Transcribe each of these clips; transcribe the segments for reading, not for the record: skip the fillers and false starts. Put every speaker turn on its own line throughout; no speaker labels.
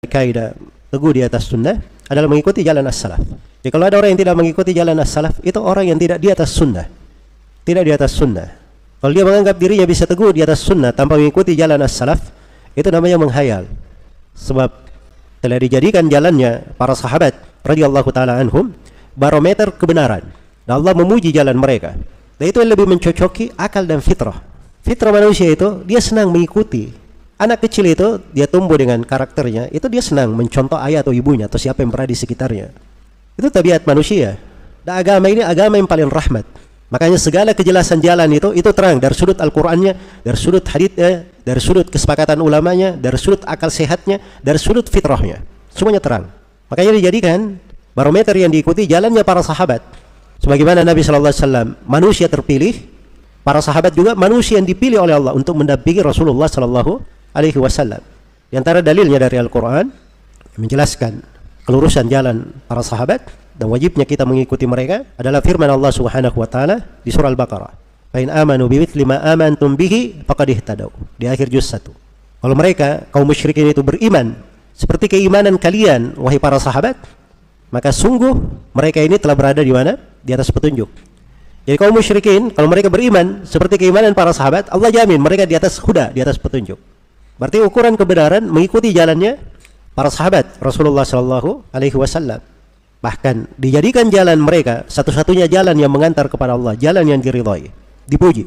kaidah teguh di atas sunnah adalah mengikuti jalan as-salaf. Jadi kalau ada orang yang tidak mengikuti jalan as-salaf, itu orang yang tidak di atas sunnah. Tidak di atas sunnah. Kalau dia menganggap dirinya bisa teguh di atas sunnah tanpa mengikuti jalan as-salaf, itu namanya menghayal. Sebab telah dijadikan jalannya para sahabat radhiyallahu taala anhum barometer kebenaran. Dan Allah memuji jalan mereka. Dan itu yang lebih mencocoki akal dan fitrah. Fitrah manusia itu dia senang mengikuti. Anak kecil itu dia tumbuh dengan karakternya, itu dia senang mencontoh ayah atau ibunya atau siapa yang berada di sekitarnya. Itu tabiat manusia. Dan agama ini agama yang paling rahmat. Makanya segala kejelasan jalan itu terang dari sudut Al-Qur'annya, dari sudut haditsnya, dari sudut kesepakatan ulamanya, dari sudut akal sehatnya, dari sudut fitrahnya. Semuanya terang. Makanya dijadikan barometer yang diikuti jalannya para sahabat. Sebagaimana Nabi sallallahu alaihi wasallam manusia terpilih, para sahabat juga manusia yang dipilih oleh Allah untuk mendampingi Rasulullah sallallahu alaihi wasallam. Di antara dalilnya dari Al-Qur'an menjelaskan kelurusan jalan para sahabat dan wajibnya kita mengikuti mereka adalah firman Allah Subhanahu wa taala di surah Al-Baqarah. Fa in amanu bimithli ma amantum bihi faqad ihtadaw. Di akhir juz 1. Kalau mereka kaum musyrikin itu beriman seperti keimanan kalian wahai para sahabat, maka sungguh mereka ini telah berada di mana? Di atas petunjuk. Jadi kaum musyrikin kalau mereka beriman seperti keimanan para sahabat, Allah jamin mereka di atas huda, di atas petunjuk. Berarti ukuran kebenaran mengikuti jalannya para sahabat Rasulullah sallallahu alaihi wasallam. Bahkan dijadikan jalan mereka satu-satunya jalan yang mengantar kepada Allah, jalan yang diridhai, dipuji.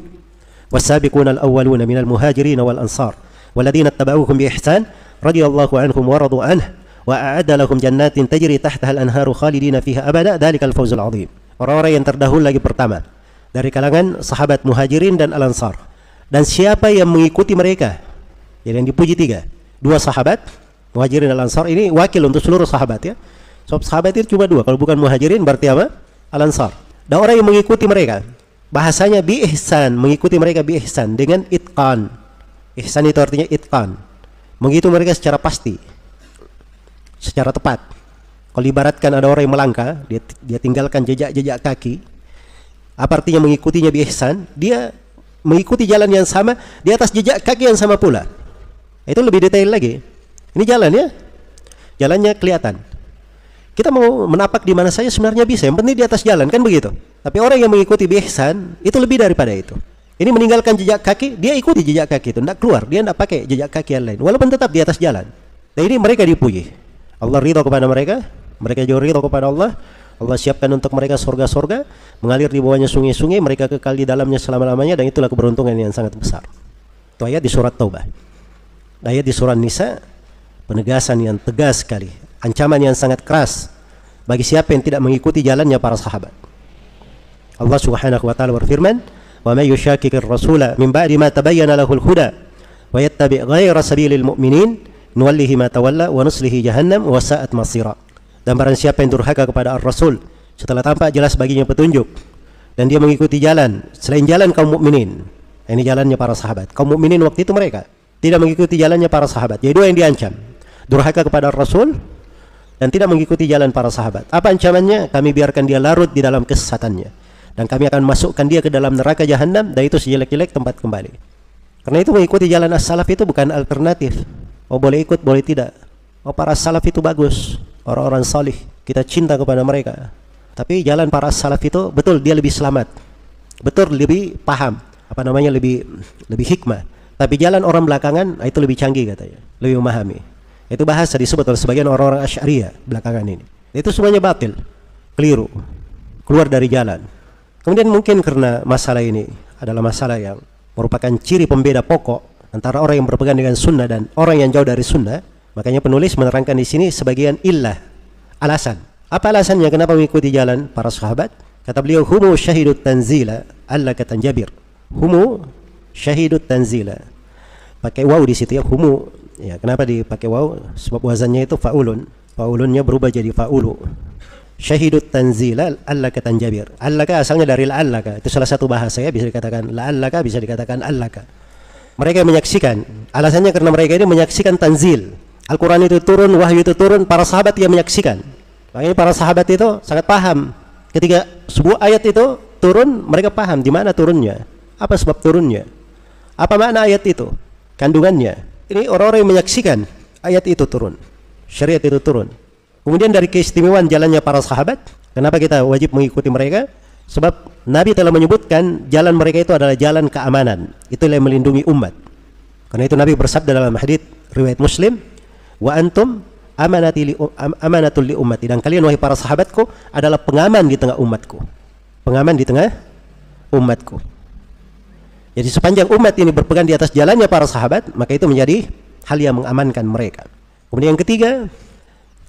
Was-sabiquna al-awwaluna minal muhajirin wal ansar walladzina ittaba'uuhum bi ihsan radhiyallahu anhum wa radu anhu wa a'adda lahum jannatin tajri tahtaha al-anharu khalidina fiha abada dzalikal fawzul 'adzim. Orang-orang yang terdahulu lagi pertama dari kalangan sahabat muhajirin dan al-ansar. Dan siapa yang mengikuti mereka? Jadi yang dipuji tiga. Dua sahabat, muhajirin dan al-ansar, ini wakil untuk seluruh sahabat ya. Sebab sahabat itu cuma dua, kalau bukan muhajirin berarti apa? Al-ansar. Dan orang yang mengikuti mereka, bahasanya bi ihsan, mengikuti mereka bi ihsan dengan itqan. Ihsan itu artinya itqan. Mengikuti mereka secara pasti, secara tepat. Kalau ibaratkan ada orang yang melangkah, dia tinggalkan jejak-jejak kaki. Apa artinya mengikutinya bi ihsan? Dia mengikuti jalan yang sama di atas jejak kaki yang sama pula. Itu lebih detail lagi. Ini jalan ya, jalannya kelihatan. Kita mau menapak di mana saja sebenarnya bisa, yang penting di atas jalan, kan begitu. Tapi orang yang mengikuti bi ihsan itu lebih daripada itu. Ini meninggalkan jejak kaki, dia ikuti jejak kaki itu, tidak keluar, dia tidak pakai jejak kaki yang lain, walaupun tetap di atas jalan. Dan ini mereka dipuji. Allah ridha kepada mereka, mereka juga ridha kepada Allah. Allah siapkan untuk mereka surga-surga, mengalir di bawahnya sungai-sungai, mereka kekal di dalamnya selama-lamanya, dan itulah keberuntungan yang sangat besar. Itu ayat di surat Taubah. Ayat di surat Nisa, penegasan yang tegas sekali, ancaman yang sangat keras bagi siapa yang tidak mengikuti jalannya para sahabat. Allah Subhanahu wa taala berfirman, "Wa may yushaqiqir rasula min ba'di ma tabayyana lahul huda wa yattabi' ghayra sabilil mu'minin nuwallihi ma tawalla wa nuslihi jahannam wa sa'at masira." Dan barang siapa yang durhaka kepada Ar-Rasul setelah tampak jelas baginya petunjuk dan dia mengikuti jalan selain jalan kaum mukminin, ini jalannya para sahabat. Kaum mukminin waktu itu mereka tidak mengikuti jalannya para sahabat. Jadi dua yang diancam, durhaka kepada Rasul dan tidak mengikuti jalan para sahabat. Apa ancamannya? Kami biarkan dia larut di dalam kesesatannya dan kami akan masukkan dia ke dalam neraka jahanam, dan itu sejelek-jelek tempat kembali. Karena itu mengikuti jalan as-salaf itu bukan alternatif. Oh boleh ikut, boleh tidak. Oh para salaf itu bagus, orang-orang salih, kita cinta kepada mereka. Tapi jalan para salaf itu betul dia lebih selamat, betul lebih paham, lebih hikmah. Tapi jalan orang belakangan itu lebih canggih katanya, lebih memahami. Itu bahasa disebut oleh sebagian orang-orang Asy'ariyah belakangan ini. Itu semuanya batil, keliru, keluar dari jalan. Kemudian mungkin karena masalah ini adalah masalah yang merupakan ciri pembeda pokok antara orang yang berpegang dengan sunnah dan orang yang jauh dari sunnah, makanya penulis menerangkan di sini sebagian illah, alasan. Apa alasannya kenapa mengikuti jalan para sahabat? Kata beliau, humu syahidut tanzila alla katanjabir. Humu syahidut tanzila. Pakai waw di situ ya, humu. Ya, kenapa dipakai waw? Sebab wazannya itu faulun. Faulunnya berubah jadi faulu. Syahidut tanzila allaka tanjabir. Allaka asalnya dari la'allaka. Itu salah satu bahasa ya, bisa dikatakan la'allaka, bisa dikatakan allaka. Mereka menyaksikan. Alasannya karena mereka ini menyaksikan tanzil. Al-Quran itu turun, wahyu itu turun, para sahabat yang menyaksikan. Makanya para sahabat itu sangat paham. Ketika sebuah ayat itu turun, mereka paham di mana turunnya. Apa sebab turunnya? Apa makna ayat itu? Kandungannya. Ini orang-orang yang menyaksikan ayat itu turun. syariat itu turun. Kemudian dari keistimewaan jalannya para sahabat, kenapa kita wajib mengikuti mereka? Sebab Nabi telah menyebutkan jalan mereka itu adalah jalan keamanan. Itulah yang melindungi umat. Karena itu Nabi bersabda dalam hadits riwayat Muslim, "Wa antum amanatul li ummati." Dan kalian wahai para sahabatku adalah pengaman di tengah umatku. Pengaman di tengah umatku. Jadi sepanjang umat ini berpegang di atas jalannya para sahabat, maka itu menjadi hal yang mengamankan mereka. Kemudian yang ketiga,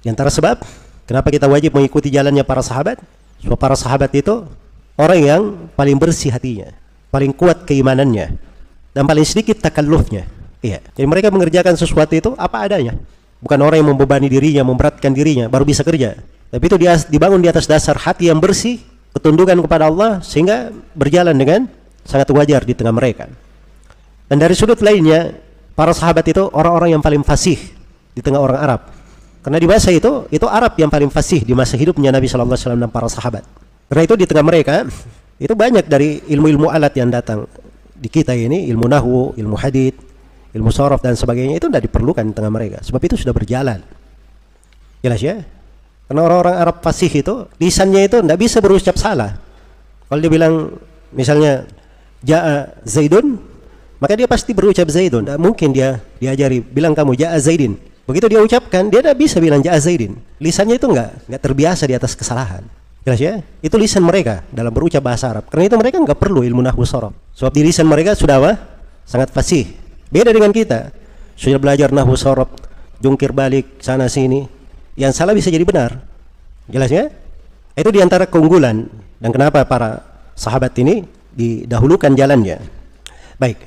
di antara sebab kenapa kita wajib mengikuti jalannya para sahabat, sebab para sahabat itu orang yang paling bersih hatinya, paling kuat keimanannya, dan paling sedikit takallufnya. Iya. Jadi mereka mengerjakan sesuatu itu apa adanya. Bukan orang yang membebani dirinya, memberatkan dirinya, baru bisa kerja. Tapi itu dibangun di atas dasar hati yang bersih, ketundukan kepada Allah, sehingga berjalan dengan sangat wajar di tengah mereka. Dan dari sudut lainnya, para sahabat itu orang-orang yang paling fasih di tengah orang Arab. Karena di masa itu Arab yang paling fasih di masa hidupnya Nabi SAW dan para sahabat. Karena itu di tengah mereka, itu banyak dari ilmu-ilmu alat yang datang di kita ini, ilmu nahwu, ilmu hadits, ilmu sorof dan sebagainya, itu tidak diperlukan di tengah mereka. Sebab itu sudah berjalan. Jelas ya? Karena orang-orang Arab fasih itu, lisannya itu tidak bisa berucap salah. Kalau dia bilang, misalnya, Ja'a Zaidun, maka dia pasti berucap Zaidun. Tidak mungkin dia diajari, bilang kamu Ja'a Zaidin. Begitu dia ucapkan, dia tidak bisa bilang Ja'a Zaidin. Lisannya itu nggak terbiasa di atas kesalahan. Jelas ya? Itu lisan mereka dalam berucap bahasa Arab. Karena itu mereka nggak perlu ilmu nahwu sorof. Sebab di lisan mereka sudah apa? Sangat fasih. Beda dengan kita. Sudah belajar nahwu sorof, jungkir balik sana sini. Yang salah bisa jadi benar. Jelas ya? Itu diantara keunggulan. Dan kenapa para sahabat ini didahulukan jalannya. Baik.